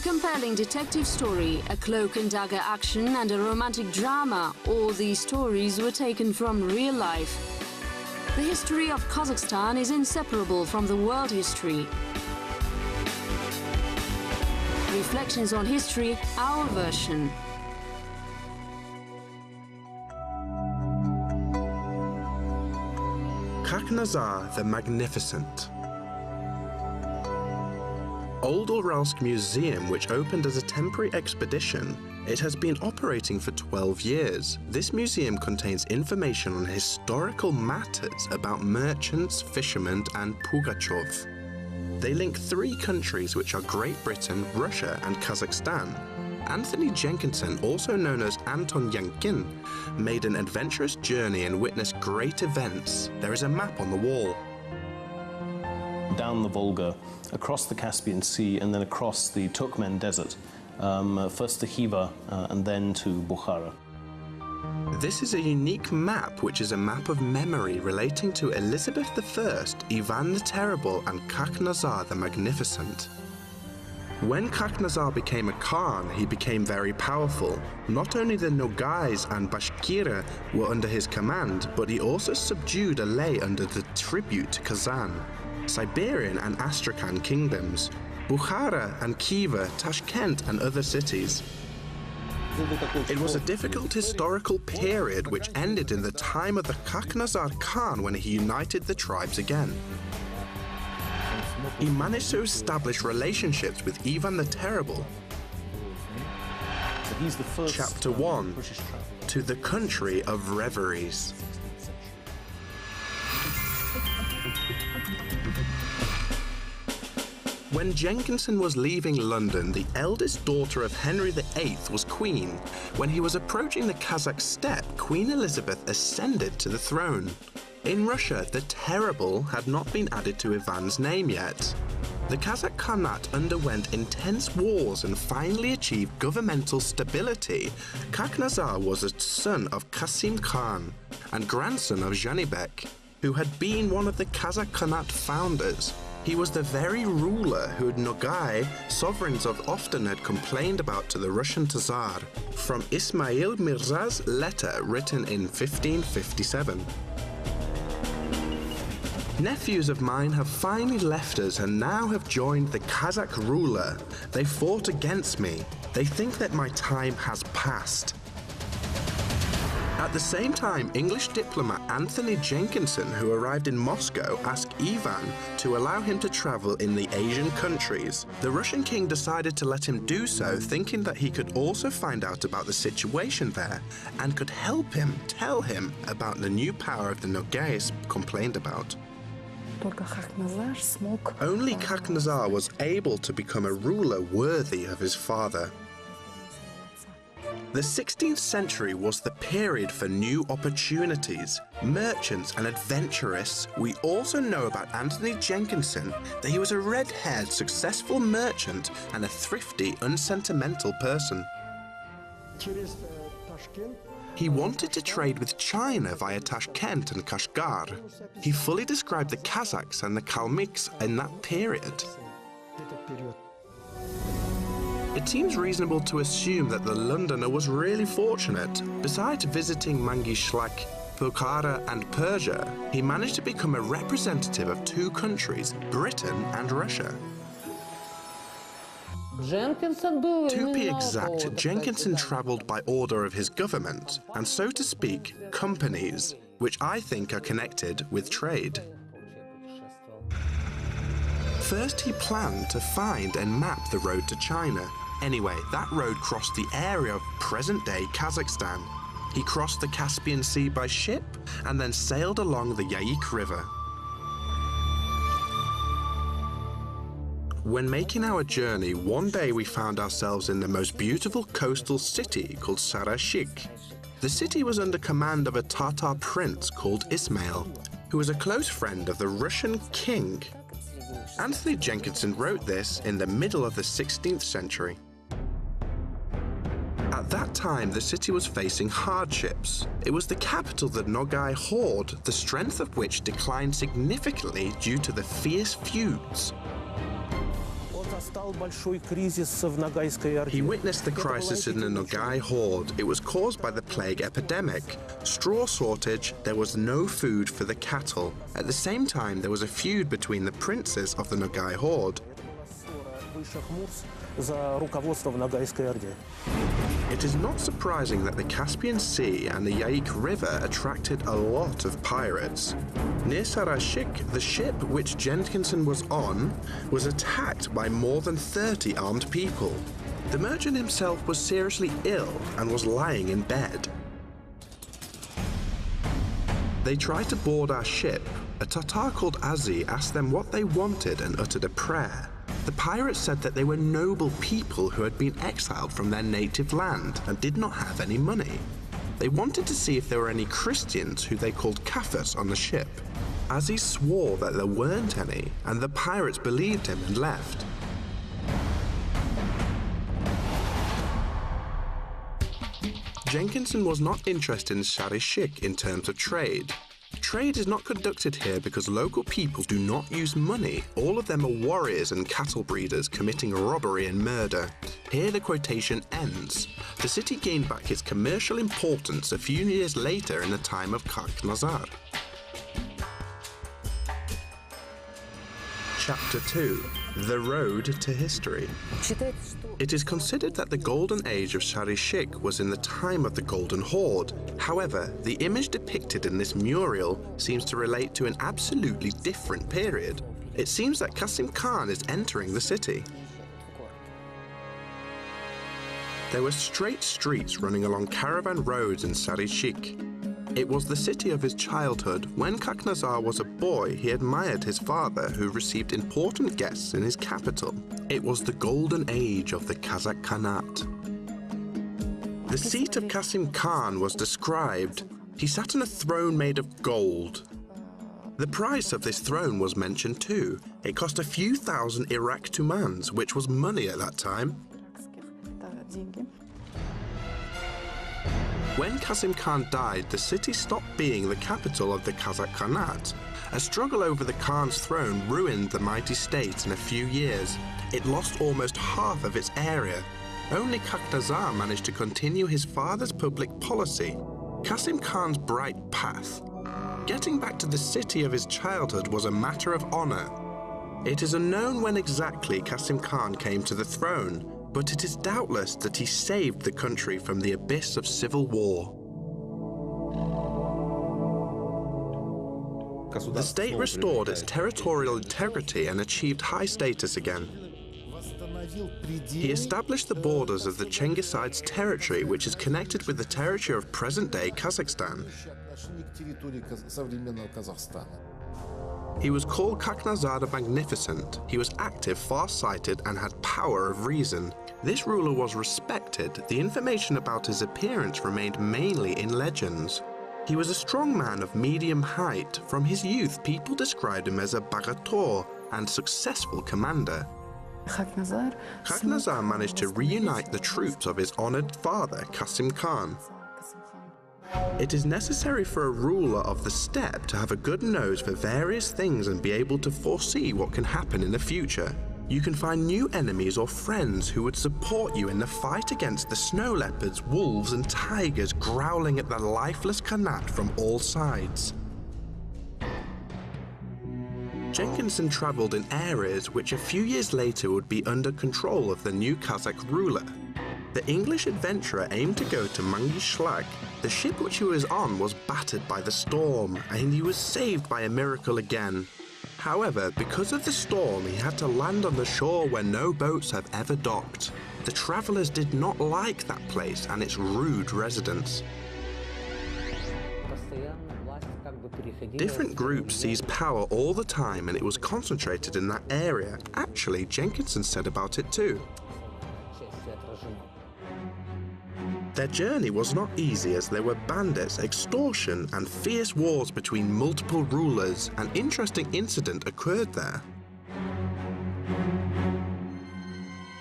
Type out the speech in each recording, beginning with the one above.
compelling detective story, a cloak and dagger action, and a romantic drama, all these stories were taken from real life. The history of Kazakhstan is inseparable from the world history. Reflections on history, our version. Khaknazar the Magnificent. Old Uralsk Museum, which opened as a temporary expedition, it has been operating for 12 years. This museum contains information on historical matters about merchants, fishermen, and Pugachov. They link 3 countries, which are Great Britain, Russia, and Kazakhstan. Anthony Jenkinson, also known as Anton Yankin, made an adventurous journey and witnessed great events. There is a map on the wall. Down the Volga, across the Caspian Sea, and then across the Turkmen Desert, first to Khiva and then to Bukhara. This is a unique map, which is a map of memory relating to Elizabeth.I, Ivan the Terrible, and Khak-Nazar the Magnificent. When Khak-Nazar became a Khan, he became very powerful. Not only the Nogais and Bashkira were under his command, but he also subdued a lay under the tribute to Kazan, Siberian and Astrakhan kingdoms, Bukhara and Khiva, Tashkent and other cities. It was a difficult historical period which ended in the time of the Khaknazar Khan when he united the tribes again. He managed to establish relationships with Ivan the Terrible. Chapter 1. To the Country of Reveries. When Jenkinson was leaving London, the eldest daughter of Henry VIII was queen. When he was approaching the Kazakh steppe, Queen Elizabeth ascended to the throne. In Russia, the Terrible had not been added to Ivan's name yet. The Kazakh Khanate underwent intense wars and finally achieved governmental stability. Khaknazar was a son of Kassym Khan and grandson of Janibek, who had been one of the Kazakh Khanate founders. He was the very ruler who Nogai, sovereigns of often had complained about to the Russian Tsar, from Ismail Mirza's letter written in 1557. Nephews of mine have finally left us and now have joined the Kazakh ruler. They fought against me. They think that my time has passed. At the same time, English diplomat Anthony Jenkinson, who arrived in Moscow, asked Ivan to allow him to travel in the Asian countries. The Russian king decided to let him do so, thinking that he could also find out about the situation there and could help him tell him about the new power of the Nogais complained about. Only Khaknazar was able to become a ruler worthy of his father. The 16th century was the period for new opportunities, merchants and adventurers. We also know about Anthony Jenkinson that he was a red-haired, successful merchant and a thrifty, unsentimental person. He wanted to trade with China via Tashkent and Kashgar. He fully described the Kazakhs and the Kalmyks in that period. It seems reasonable to assume that the Londoner was really fortunate. Besides visiting Mangishlak, Bukhara and Persia, he managed to become a representative of 2 countries, Britain and Russia. To be exact, Jenkinson travelled by order of his government, and so to speak, companies, which I think are connected with trade. First, he planned to find and map the road to China. Anyway, that road crossed the area of present-day Kazakhstan. He crossed the Caspian Sea by ship and then sailed along the Yaik River. When making our journey, one day we found ourselves in the most beautiful coastal city called Sarashik. The city was under command of a Tatar prince called Ismail, who was a close friend of the Russian king. Anthony Jenkinson wrote this in the middle of the 16th century. At that time, the city was facing hardships. It was the capital of the Nogai horde, the strength of which declined significantly due to the fierce feuds. He witnessed the crisis in the Nogai horde. It was caused by the plague epidemic. Straw shortage, there was no food for the cattle. At the same time, there was a feud between the princes of the Nogai horde. It is not surprising that the Caspian Sea and the Yaik River attracted a lot of pirates. Near Sarashik, the ship which Jenkinson was on was attacked by more than 30 armed people. The merchant himself was seriously ill and was lying in bed. They tried to board our ship. A Tatar called Azi asked them what they wanted and uttered a prayer. The pirates said that they were noble people who had been exiled from their native land and did not have any money. They wanted to see if there were any Christians who they called Kafirs on the ship. Aziz swore that there weren't any, and the pirates believed him and left. Jenkinson was not interested in Sarashik in terms of trade. Trade is not conducted here because local people do not use money. All of them are warriors and cattle breeders committing robbery and murder. Here the quotation ends. The city gained back its commercial importance a few years later in the time of Khak-Nazar. Chapter 2. The Road to History. It is considered that the golden age of Sarashik was in the time of the Golden Horde. However, the image depicted in this mural seems to relate to an absolutely different period. It seems that Kassym Khan is entering the city. There were straight streets running along caravan roads in Sarashik. It was the city of his childhood. When Khaknazar was a boy, he admired his father, who received important guests in his capital. It was the golden age of the Kazakh Khanate. The seat of Kassym Khan was described. He sat on a throne made of gold. The price of this throne was mentioned too. It cost a few thousand Iraq tumans, which was money at that time. When Kassym Khan died, the city stopped being the capital of the Kazakh Khanate. A struggle over the Khan's throne ruined the mighty state in a few years. It lost almost half of its area. Only Khak-Nazar managed to continue his father's public policy, Kassym Khan's bright path. Getting back to the city of his childhood was a matter of honor. It is unknown when exactly Kassym Khan came to the throne, but it is doubtless that he saved the country from the abyss of civil war. The state restored its territorial integrity and achieved high status again. He established the borders of the Chengisides territory, which is connected with the territory of present-day Kazakhstan. He was called Khaknazar the Magnificent. He was active, far-sighted, and had power of reason. This ruler was respected. The information about his appearance remained mainly in legends. He was a strong man of medium height. From his youth, people described him as a bagator and successful commander. Khaknazar managed to reunite the troops of his honored father, Kassym Khan. It is necessary for a ruler of the steppe to have a good nose for various things and be able to foresee what can happen in the future. You can find new enemies or friends who would support you in the fight against the snow leopards, wolves and tigers growling at the lifeless Khanate from all sides. Jenkinson travelled in areas which a few years later would be under control of the new Kazakh ruler. The English adventurer aimed to go to Mangishlag. The ship which he was on was battered by the storm, and he was saved by a miracle again. However, because of the storm, he had to land on the shore where no boats have ever docked. The travellers did not like that place and its rude residents. Different groups seized power all the time, and it was concentrated in that area. Actually, Jenkinson said about it too. Their journey was not easy, as there were bandits, extortion, and fierce wars between multiple rulers. An interesting incident occurred there.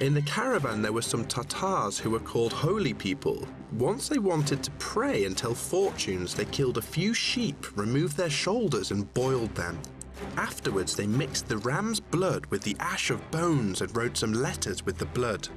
In the caravan, there were some Tatars who were called holy people. Once they wanted to pray and tell fortunes, they killed a few sheep, removed their shoulders, and boiled them. Afterwards, they mixed the ram's blood with the ash of bones and wrote some letters with the blood.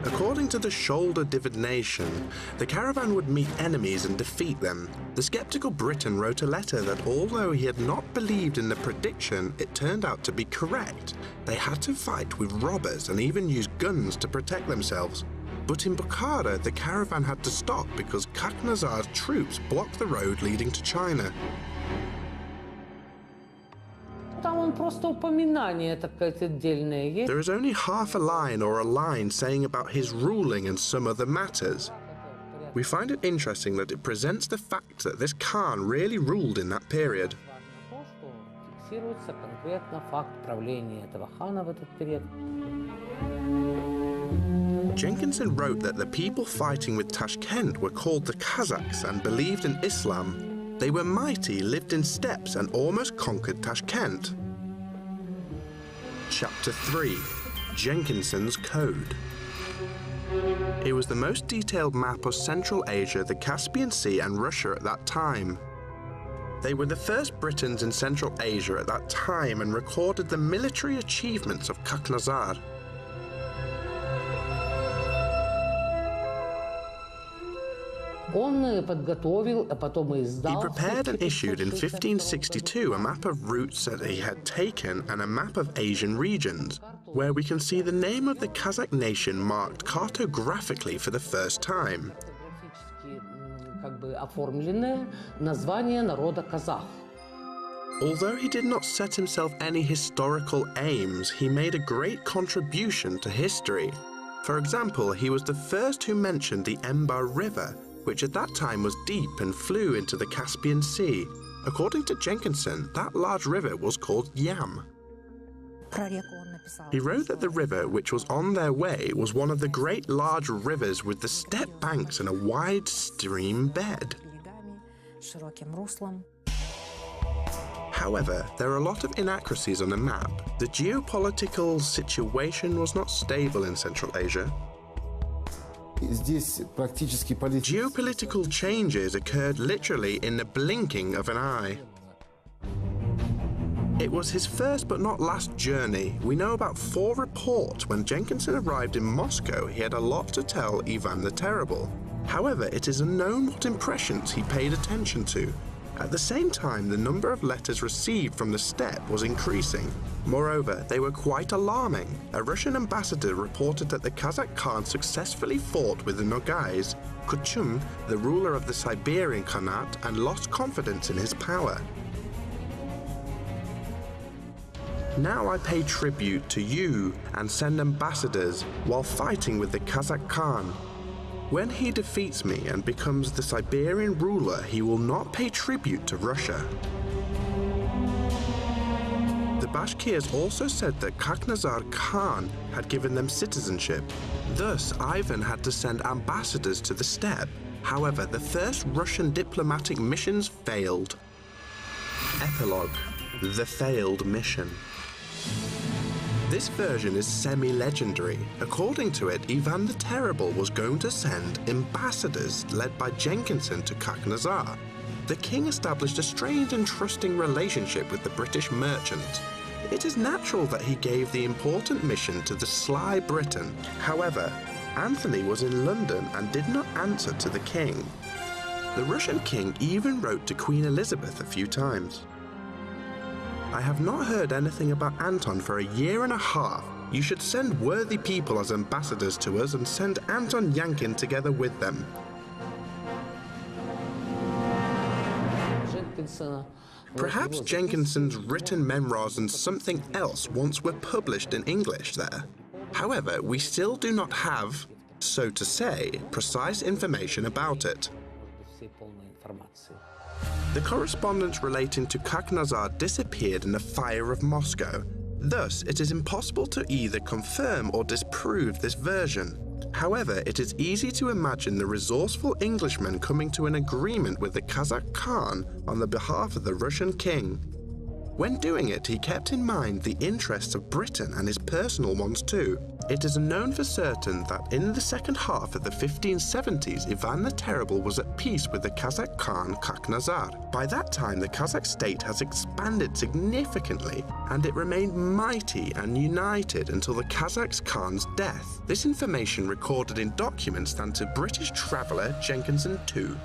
According to the shoulder divination, the caravan would meet enemies and defeat them. The skeptical Briton wrote a letter that although he had not believed in the prediction, it turned out to be correct. They had to fight with robbers and even use guns to protect themselves. But in Bukhara, the caravan had to stop because Khak-Nazar's troops blocked the road leading to China. There is only half a line or a line saying about his ruling and some other matters. We find it interesting that it presents the fact that this Khan really ruled in that period. Jenkinson wrote that the people fighting with Tashkent were called the Kazakhs and believed in Islam. They were mighty, lived in steppes and almost conquered Tashkent. Chapter 3. Jenkinson's Code. It was the most detailed map of Central Asia, the Caspian Sea and Russia at that time. They were the first Britons in Central Asia at that time and recorded the military achievements of Khaknazar. He prepared and issued in 1562 a map of routes that he had taken and a map of Asian regions, where we can see the name of the Kazakh nation marked cartographically for the first time. Although he did not set himself any historical aims, he made a great contribution to history. For example, he was the first who mentioned the Embar River, which at that time was deep and flew into the Caspian Sea. According to Jenkinson, that large river was called Yam. He wrote that the river which was on their way was one of the great large rivers with the steppe banks and a wide stream bed. However, there are a lot of inaccuracies on the map. The geopolitical situation was not stable in Central Asia. Geopolitical changes occurred literally in the blinking of an eye. It was his first but not last journey. We know about 4 reports. When Jenkinson arrived in Moscow, he had a lot to tell Ivan the Terrible. However, it is unknown what impressions he paid attention to. At the same time, the number of letters received from the steppe was increasing. Moreover, they were quite alarming. A Russian ambassador reported that the Kazakh Khan successfully fought with the Nogais, Kuchum, the ruler of the Siberian Khanate, and lost confidence in his power. Now I pay tribute to you and send ambassadors while fighting with the Kazakh Khan. When he defeats me and becomes the Siberian ruler, he will not pay tribute to Russia. The Bashkirs also said that Khaknazar Khan had given them citizenship. Thus, Ivan had to send ambassadors to the steppe. However, the first Russian diplomatic missions failed. Epilogue: The Failed Mission. This version is semi-legendary. According to it, Ivan the Terrible was going to send ambassadors led by Jenkinson to Khaknazar. The king established a strange and trusting relationship with the British merchant. It is natural that he gave the important mission to the sly Briton. However, Anthony was in London and did not answer to the king. The Russian king even wrote to Queen Elizabeth a few times. I have not heard anything about Anton for a year and a half. You should send worthy people as ambassadors to us and send Anton Yankin together with them. Perhaps Jenkinson's written memoirs and something else once were published in English there. However, we still do not have, so to say, precise information about it. The correspondence relating to Khaknazar disappeared in the fire of Moscow. Thus, it is impossible to either confirm or disprove this version. However, it is easy to imagine the resourceful Englishman coming to an agreement with the Kazakh Khan on the behalf of the Russian king. When doing it, he kept in mind the interests of Britain and his personal ones too. It is known for certain that in the second half of the 1570s, Ivan the Terrible was at peace with the Kazakh Khan Khak-Nazar. By that time, the Kazakh state has expanded significantly, and it remained mighty and united until the Kazakh Khan's death. This information recorded in documents thanks to British traveller Jenkinson too.